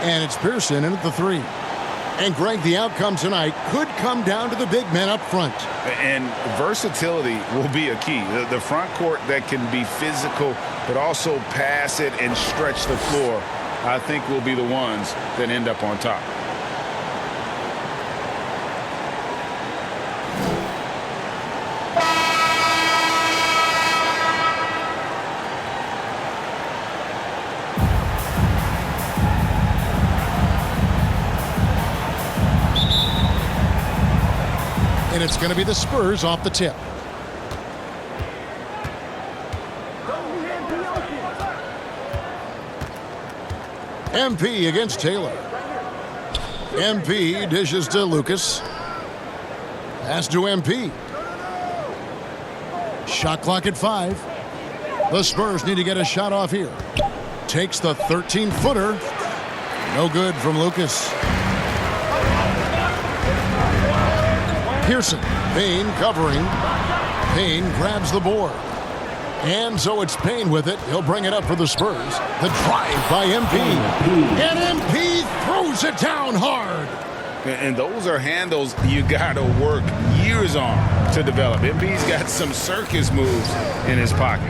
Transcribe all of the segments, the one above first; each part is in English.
And it's Pearson in at the 3. And, Greg, the outcome tonight could come down to the big men up front. And versatility will be a key. The front court that can be physical but also pass it and stretch the floor, I think, will be the ones that end up on top. And it's going to be the Spurs off the tip. MP against Taylor. MP dishes to Lucas. Pass to MP. Shot clock at 5. The Spurs need to get a shot off here. Takes the 13-footer. No good from Lucas. Pearson. Payne covering. Payne grabs the board. And so it's Payne with it. He'll bring it up for the Spurs. The drive by MP. And MP throws it down hard. And those are handles you got to work years on to develop. MP's got some circus moves in his pocket.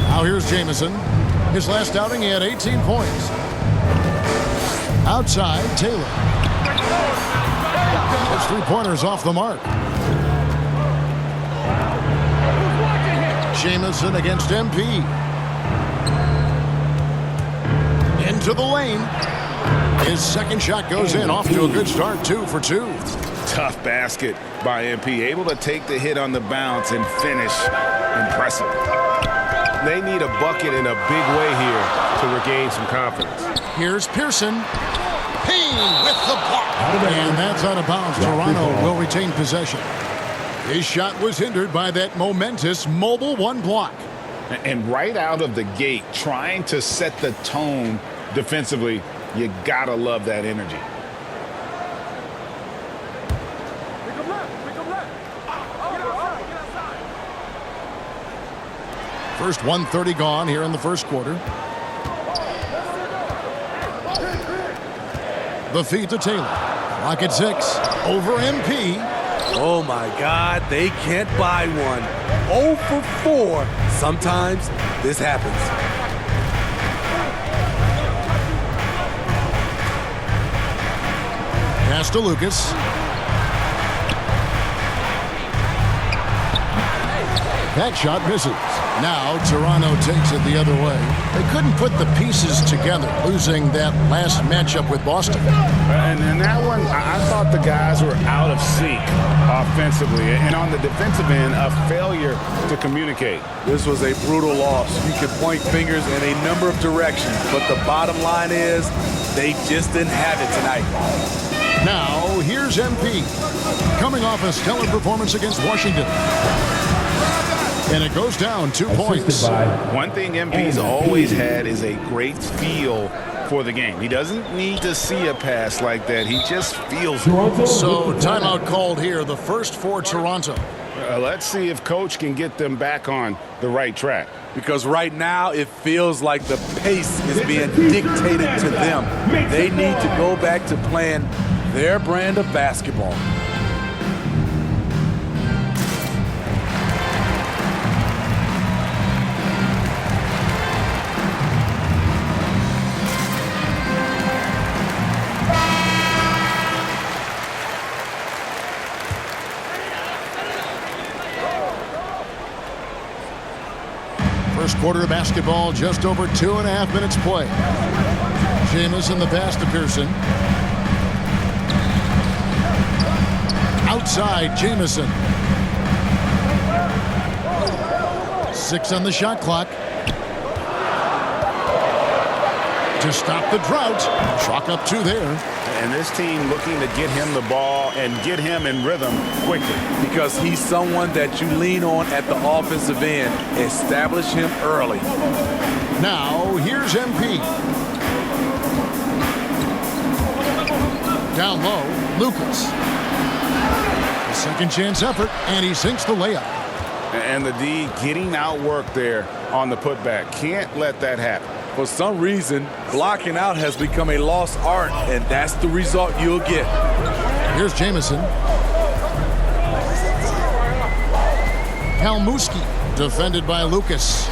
Now here's Jamison. His last outing, he had 18 points. Outside, Taylor. His three-pointers off the mark. Jamison against MP. Into the lane. His second shot goes in. Off to a good start. 2 for 2. Tough basket by MP. Able to take the hit on the bounce and finish. Impressive. They need a bucket in a big way here to regain some confidence. Here's Pearson. Payne with the block. And that's out of bounds. Toronto will retain possession. His shot was hindered by that momentous mobile 1 block. And right out of the gate, trying to set the tone defensively, you gotta love that energy. First 1:30 gone here in the first quarter. The feed to Taylor. Clock at 6. Over MP. Oh, my God. They can't buy one. 0 for 4. Sometimes this happens. Pass to Lucas. That shot misses. Now Toronto takes it the other way. They couldn't put the pieces together, losing that last matchup with Boston. And in that one, I thought the guys were out of sync offensively. And on the defensive end, a failure to communicate. This was a brutal loss. You can point fingers in a number of directions, but the bottom line is they just didn't have it tonight. Now, here's MP, coming off a stellar performance against Washington. And it goes down 2 points. One thing MP's always had is a great feel for the game. He doesn't need to see a pass like that. He just feels it. So, timeout called here, the first for Toronto. Let's see if Coach can get them back on the right track. Because right now it feels like the pace is being dictated to them. They need to go back to playing their brand of basketball. First quarter of basketball, just over 2.5 minutes play. Jamison the pass to Pearson. Outside, Jamison. 6 on the shot clock. To stop the drought. Chalk up 2 there. And this team looking to get him the ball and get him in rhythm quickly. Because he's someone that you lean on at the offensive end. Establish him early. Now, here's MP. Down low, Lucas. A second chance effort, and he sinks the layup. And the D getting outworked there on the putback. Can't let that happen. For some reason, blocking out has become a lost art, and that's the result you'll get. Here's Jamison. Kalmuski, defended by Lucas.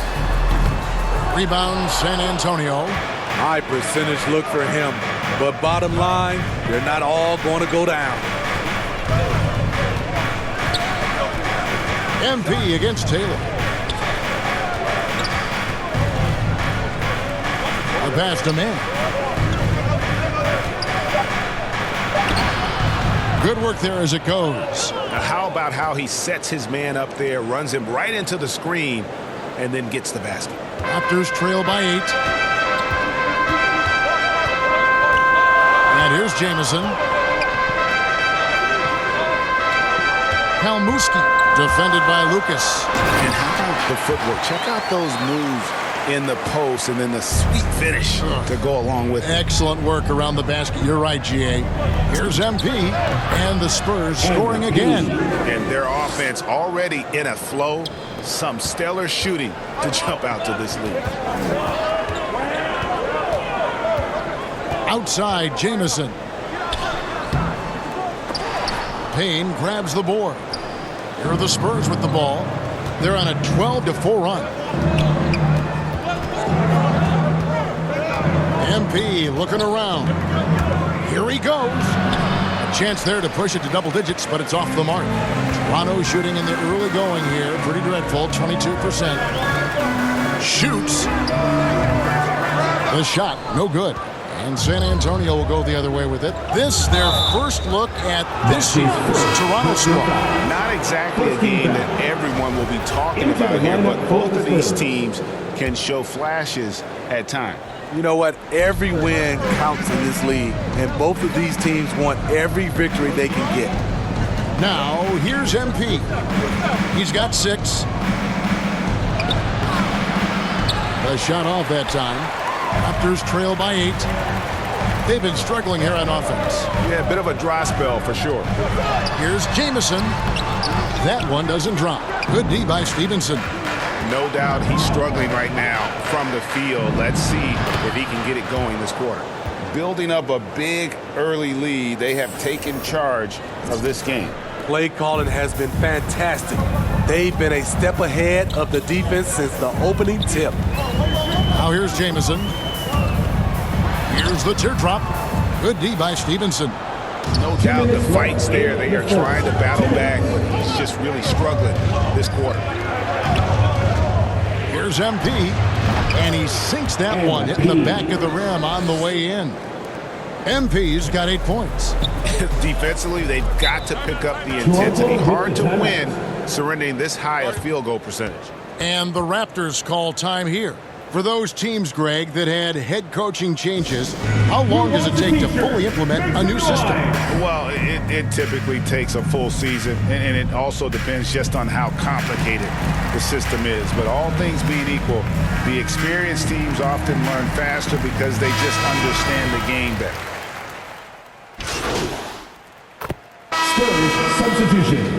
Rebound, San Antonio. High percentage look for him, but bottom line, they're not all going to go down. MP against Taylor. The pass to Mann. Good work there as it goes. Now, how about how he sets his man up there, runs him right into the screen, and then gets the basket. Raptors trail by 8. And here's Jamison. Kalmuski, defended by Lucas. And how about the footwork? Check out those moves in the post and then the sweet finish to go along with it. Excellent work around the basket. You're right, GA. Here's MP, and the Spurs scoring again. And their offense already in a flow. Some stellar shooting to jump out to this lead. Outside, Jamison. Payne grabs the board. Here are the Spurs with the ball. They're on a 12-4 run. MP looking around. Here he goes. A chance there to push it to double digits, but it's off the mark. Toronto shooting in the early going here. Pretty dreadful, 22%. Shoots. The shot, no good. And San Antonio will go the other way with it. This, their first look at this year's Toronto squad. Not exactly a game that everyone will be talking about here, but both of these teams can show flashes at times. You know what? Every win counts in this league, and both of these teams want every victory they can get. Now, here's MP. He's got 6. The shot off that time. Raptors trail by 8. They've been struggling here on offense. Yeah, a bit of a dry spell for sure. Here's Jamison. That one doesn't drop. Good D by Stevenson. No doubt he's struggling right now from the field. Let's see if he can get it going this quarter. Building up a big early lead, they have taken charge of this game. Play calling has been fantastic. They've been a step ahead of the defense since the opening tip. Now here's Jamison. Here's the teardrop. Good D by Stevenson. No doubt the fight's there. They are trying to battle back. He's just really struggling this quarter. Here's MP, and he sinks that one, hitting the back of the rim on the way in. MP's got 8 points. Defensively, they've got to pick up the intensity. Hard to win surrendering this high a field goal percentage. And the Raptors call time here. For those teams, Greg, that had head coaching changes, how long does it take to fully implement a new system? Well, it typically takes a full season, and it also depends just on how complicated the system is. But all things being equal, the experienced teams often learn faster because they just understand the game better. Spurs substitution.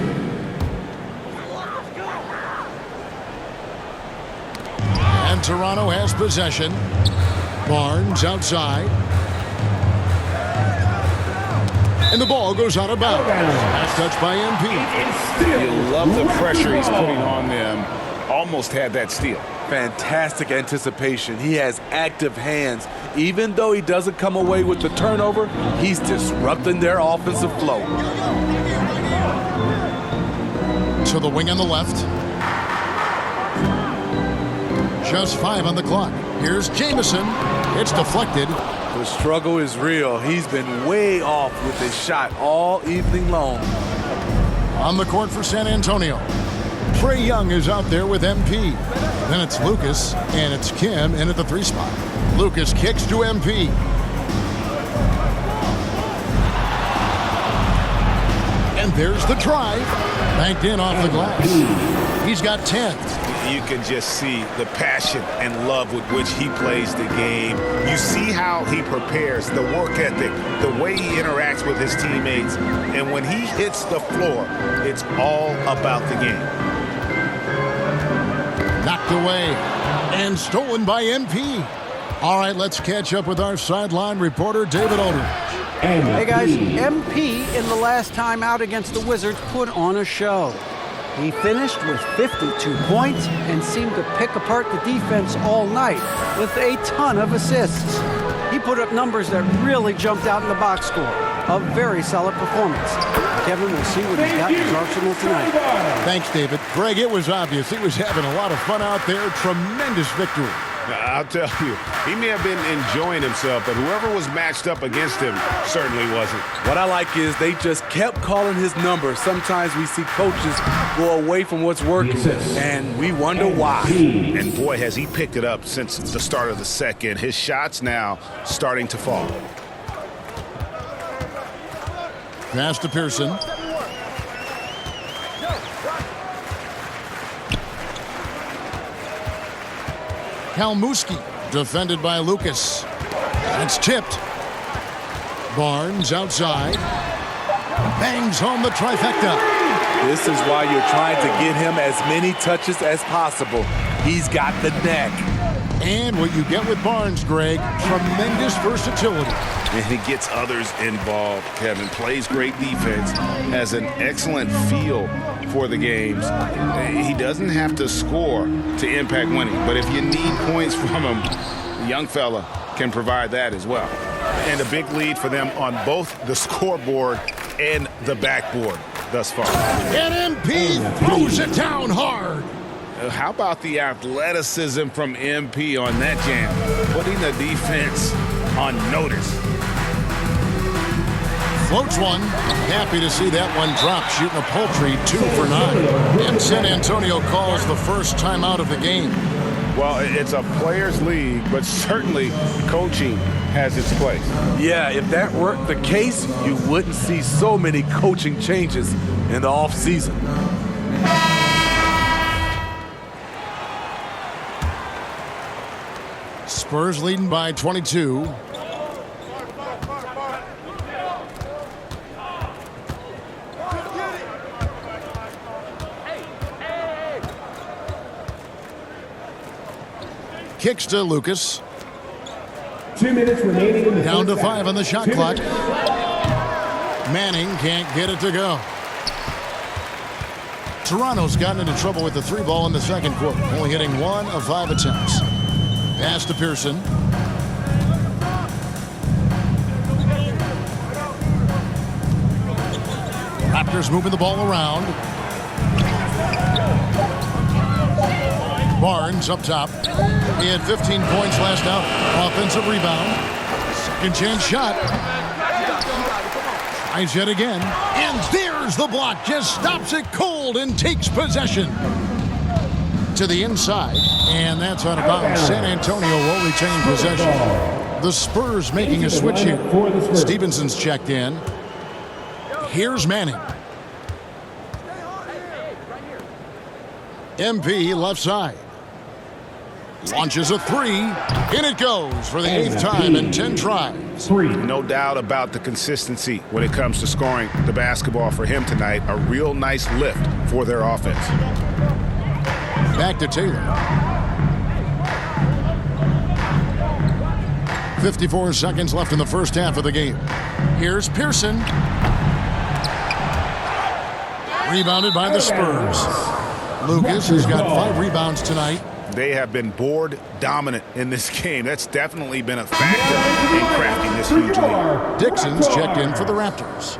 And Toronto has possession. Barnes outside. And the ball goes out of bounds. Last touch by MP. You love the pressure he's putting on them. Almost had that steal. Fantastic anticipation. He has active hands. Even though he doesn't come away with the turnover, he's disrupting their offensive flow. To the wing on the left. Just 5 on the clock. Here's Jamison. It's deflected. The struggle is real. He's been way off with his shot all evening long. On the court for San Antonio. Trae Young is out there with MP. Then it's Lucas, and it's Kim in at the 3 spot. Lucas kicks to MP. And there's the drive. Banked in off the glass. He's got 10. You can just see the passion and love with which he plays the game. You see how he prepares, the work ethic, the way he interacts with his teammates. And when he hits the floor, it's all about the game. Knocked away and stolen by MP. All right, let's catch up with our sideline reporter, David Aldridge. Hey guys, MP in the last time out against the Wizards put on a show. He finished with 52 points and seemed to pick apart the defense all night with a ton of assists. He put up numbers that really jumped out in the box score. A very solid performance. Kevin, we'll see what he's got in his arsenal tonight. Thanks, David. Greg, it was obvious. He was having a lot of fun out there. Tremendous victory. I'll tell you, he may have been enjoying himself, but whoever was matched up against him certainly wasn't. What I like is they just kept calling his number. Sometimes we see coaches go away from what's working, and we wonder why. And boy, has he picked it up since the start of the second. His shots now starting to fall. Pass to Pearson. Kalmuski, defended by Lucas. It's tipped. Barnes outside. Bangs home the trifecta. This is why you're trying to get him as many touches as possible. He's got the neck. And what you get with Barnes, Greg, tremendous versatility. And he gets others involved. Kevin plays great defense, has an excellent feel for the games. He doesn't have to score to impact winning, but if you need points from him, the young fella can provide that as well. And a big lead for them on both the scoreboard and the backboard thus far. And MP throws it down hard. How about the athleticism from MP on that jam? Putting the defense on notice. Floats one. Happy to see that one drop, shooting a paltry 2 for 9. And San Antonio calls the first time out of the game. Well, it's a players' league, but certainly coaching has its place. Yeah, if that weren't the case, you wouldn't see so many coaching changes in the offseason. Spurs leading by 22. Kicks to Lucas. 2 minutes remaining in the Down to first 5 half. on the shot 2 clock. minutes. Manning can't get it to go. Toronto's gotten into trouble with the 3 ball in the second quarter, only hitting 1 of 5 attempts. Pass to Pearson. Raptors moving the ball around. Barnes up top. He had 15 points last out. Offensive rebound. Second chance shot. Tries yet again. And there's the block. Just stops it cold and takes possession. To the inside. And that's out of bounds. San Antonio will retain possession. The Spurs making a switch here. Stevenson's checked in. Here's Manning. MP left side. Launches a 3. In it goes for the 8th time in 10 tries. No doubt about the consistency when it comes to scoring the basketball for him tonight. A real nice lift for their offense. Back to Taylor. 54 seconds left in the first half of the game. Here's Pearson. Rebounded by the Spurs. Lucas has got 5 rebounds tonight. They have been board dominant in this game. That's definitely been a factor in crafting this huge lead. Dixon's checked in for the Raptors.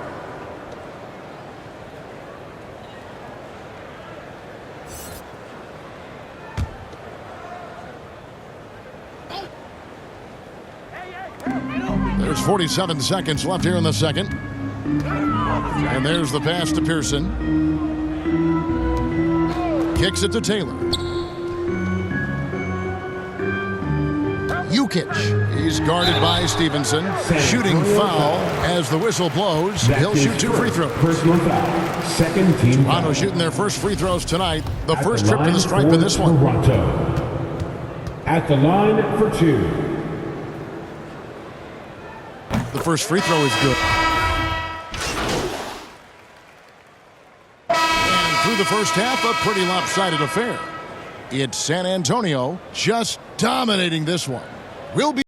There's 47 seconds left here in the second. And there's the pass to Pearson. Kicks it to Taylor. Jukic. He's guarded by Stevenson. Shooting foul as the whistle blows. He'll shoot 2 free throws. Personal foul. Second team. Toronto shooting their first free throws tonight. The first trip to the stripe in this one. Toronto. At the line for 2. The first free throw is good. And through the first half, a pretty lopsided affair. It's San Antonio just dominating this one. We'll be